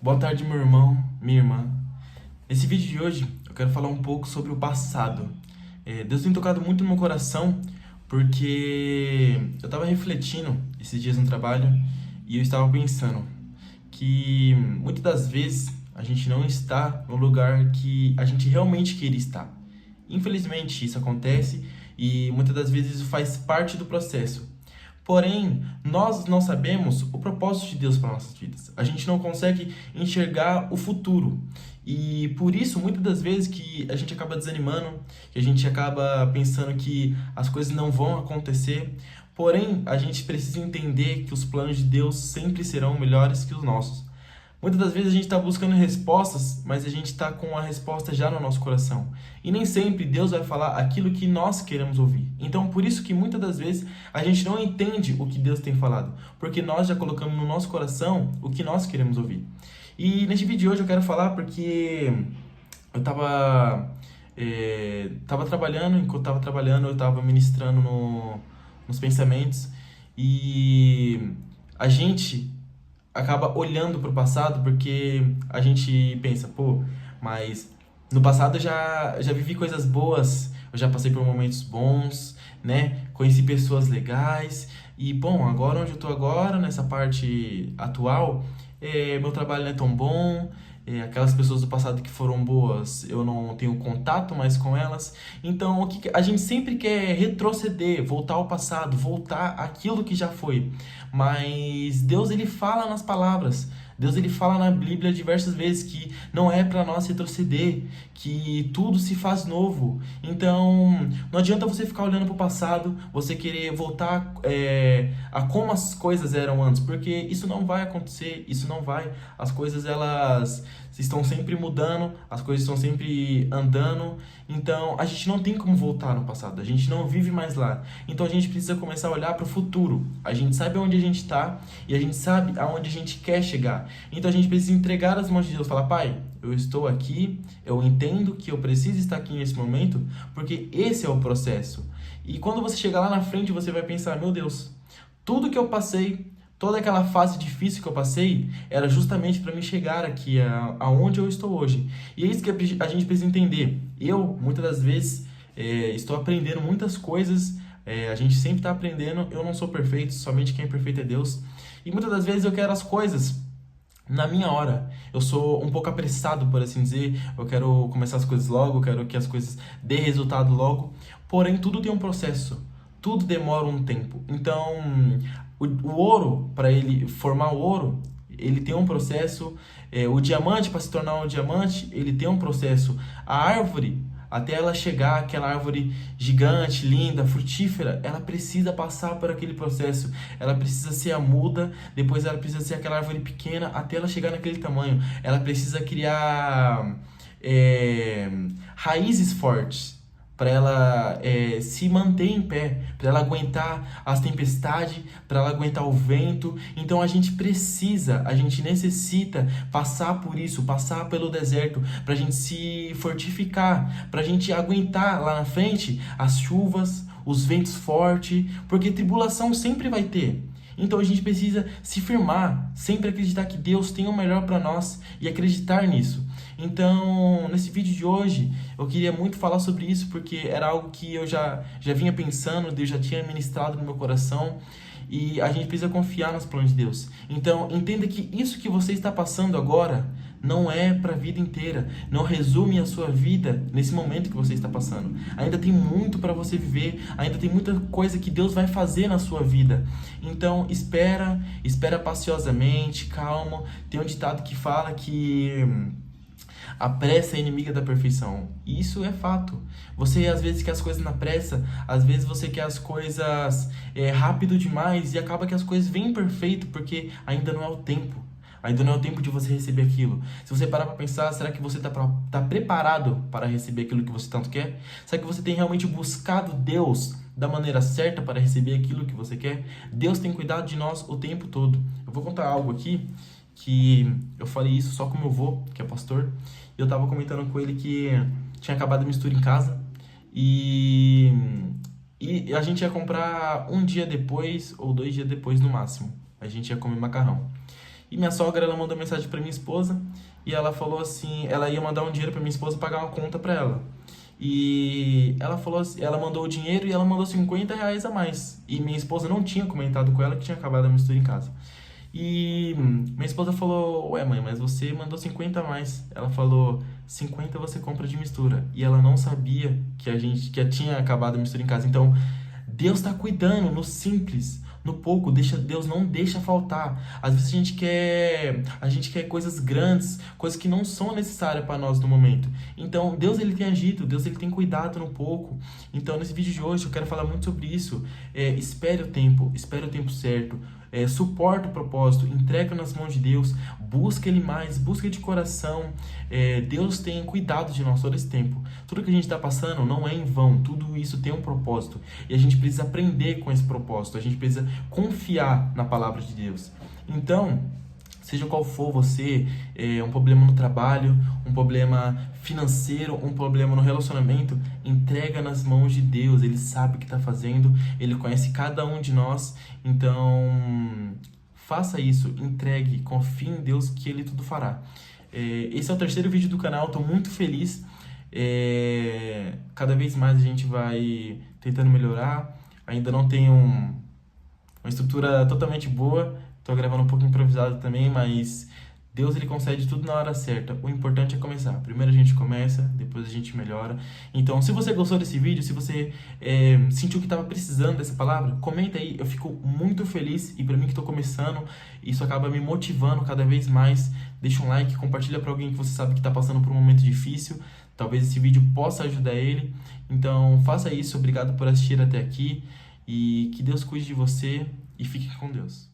Boa tarde, meu irmão, minha irmã. Nesse vídeo de hoje, eu quero falar um pouco sobre o passado. Deus tem tocado muito no meu coração, porque eu estava refletindo esses dias no trabalho e eu estava pensando que muitas das vezes a gente não está no lugar que a gente realmente queria estar. Infelizmente, isso acontece e muitas das vezes isso faz parte do processo. Porém, nós não sabemos o propósito de Deus para nossas vidas. A gente não consegue enxergar o futuro. E por isso, muitas das vezes que a gente acaba desanimando, que a gente acaba pensando que as coisas não vão acontecer. Porém, a gente precisa entender que os planos de Deus sempre serão melhores que os nossos. Muitas das vezes a gente está buscando respostas, mas a gente está com a resposta já no nosso coração. E nem sempre Deus vai falar aquilo que nós queremos ouvir. Então, por isso que muitas das vezes a gente não entende o que Deus tem falado, porque nós já colocamos no nosso coração o que nós queremos ouvir. E neste vídeo de hoje eu quero falar porque eu tava trabalhando, enquanto estava trabalhando, eu estava ministrando nos pensamentos e a gente acaba olhando para o passado porque a gente pensa, pô, mas no passado eu já vivi coisas boas, eu já passei por momentos bons, né? Conheci pessoas legais e, bom, agora onde eu tô agora, nessa parte atual, meu trabalho não é tão bom, aquelas pessoas do passado que foram boas, eu não tenho contato mais com elas. Então, a gente sempre quer retroceder, voltar ao passado, voltar àquilo que já foi. Mas Deus ele fala nas palavras. Deus ele fala na Bíblia diversas vezes que não é para nós retroceder, que tudo se faz novo. Então, não adianta você ficar olhando para o passado, você querer voltar a como as coisas eram antes, porque isso não vai acontecer, isso não vai. As coisas elas estão sempre mudando, as coisas estão sempre andando. Então, a gente não tem como voltar no passado, a gente não vive mais lá. Então, a gente precisa começar a olhar para o futuro. A gente sabe onde a gente está e a gente sabe aonde a gente quer chegar. Então, a gente precisa entregar as mãos de Deus, falar: Pai, eu estou aqui, eu entendo que eu preciso estar aqui nesse momento, porque esse é o processo. E quando você chegar lá na frente, você vai pensar: meu Deus, tudo que eu passei, toda aquela fase difícil que eu passei, era justamente para me chegar aqui aonde eu estou hoje. E é isso que a gente precisa entender. Eu, muitas das vezes, estou aprendendo muitas coisas, a gente sempre está aprendendo. Eu não sou perfeito, somente quem é perfeito é Deus. E muitas das vezes eu quero as coisas na minha hora. Eu sou um pouco apressado, por assim dizer. Eu quero começar as coisas logo, eu quero que as coisas dê resultado logo. Porém, tudo tem um processo. Tudo demora um tempo. Então, o ouro, para ele formar o ouro, ele tem um processo. O diamante, para se tornar um diamante, ele tem um processo. A árvore, até ela chegar aquela árvore gigante, linda, frutífera, ela precisa passar por aquele processo. Ela precisa ser a muda, depois ela precisa ser aquela árvore pequena, até ela chegar naquele tamanho. Ela precisa criar raízes fortes para ela se manter em pé, para ela aguentar as tempestades, para ela aguentar o vento. Então a gente necessita passar por isso, passar pelo deserto, para a gente se fortificar, para a gente aguentar lá na frente as chuvas, os ventos fortes, porque tribulação sempre vai ter. Então a gente precisa se firmar, sempre acreditar que Deus tem o melhor para nós e acreditar nisso. Então, nesse vídeo de hoje, eu queria muito falar sobre isso porque era algo que eu já vinha pensando, Deus já tinha ministrado no meu coração e a gente precisa confiar nos planos de Deus. Então, entenda que isso que você está passando agora não é para a vida inteira, não resume a sua vida nesse momento que você está passando. Ainda tem muito para você viver, ainda tem muita coisa que Deus vai fazer na sua vida. Então, espera paciosamente, calma. Tem um ditado que fala que a pressa é inimiga da perfeição. E isso é fato. Você às vezes quer as coisas na pressa, às vezes você quer as coisas rápido demais e acaba que as coisas vêm perfeito porque ainda não é o tempo. Ainda não é o tempo de você receber aquilo. Se você parar para pensar, será que você tá preparado para receber aquilo que você tanto quer? Será que você tem realmente buscado Deus da maneira certa para receber aquilo que você quer? Deus tem cuidado de nós o tempo todo. Eu vou contar algo aqui que eu falei isso só com meu avô, que é pastor, e eu tava comentando com ele que tinha acabado a mistura em casa e, e a gente ia comprar um dia depois ou 2 dias depois no máximo. A gente ia comer macarrão. E minha sogra, ela mandou mensagem pra minha esposa e ela falou assim, ela ia mandar um dinheiro pra minha esposa pagar uma conta pra ela. E ela falou assim, ela mandou o dinheiro e ela mandou R$ 50 a mais. E minha esposa não tinha comentado com ela que tinha acabado a mistura em casa. E minha esposa falou, ué mãe, mas você mandou 50 a mais. Ela falou, 50 você compra de mistura. E ela não sabia que tinha acabado a mistura em casa. Então, Deus está cuidando no simples, no pouco, Deus não deixa faltar. Às vezes a gente quer coisas grandes, coisas que não são necessárias para nós no momento. Então, Deus ele tem agido, Deus ele tem cuidado no pouco. Então, nesse vídeo de hoje eu quero falar muito sobre isso. Espere o tempo certo. Suporta o propósito, entrega nas mãos de Deus, busca Ele mais, busca de coração. Deus tem cuidado de nós todo esse tempo. Tudo que a gente está passando não é em vão, tudo isso tem um propósito e a gente precisa aprender com esse propósito, a gente precisa confiar na palavra de Deus. Então, seja qual for você, um problema no trabalho, um problema financeiro, um problema no relacionamento, entrega nas mãos de Deus. Ele sabe o que está fazendo, Ele conhece cada um de nós. Então, faça isso, entregue, confie em Deus que Ele tudo fará. Esse é o terceiro vídeo do canal, estou muito feliz. Cada vez mais a gente vai tentando melhorar. Ainda não tenho uma estrutura totalmente boa. Tô gravando um pouco improvisado também, mas Deus ele concede tudo na hora certa. O importante é começar. Primeiro a gente começa, depois a gente melhora. Então, se você gostou desse vídeo, se você sentiu que estava precisando dessa palavra, comenta aí. Eu fico muito feliz e para mim que estou começando, isso acaba me motivando cada vez mais. Deixa um like, compartilha para alguém que você sabe que está passando por um momento difícil. Talvez esse vídeo possa ajudar ele. Então, faça isso. Obrigado por assistir até aqui e que Deus cuide de você e fique com Deus.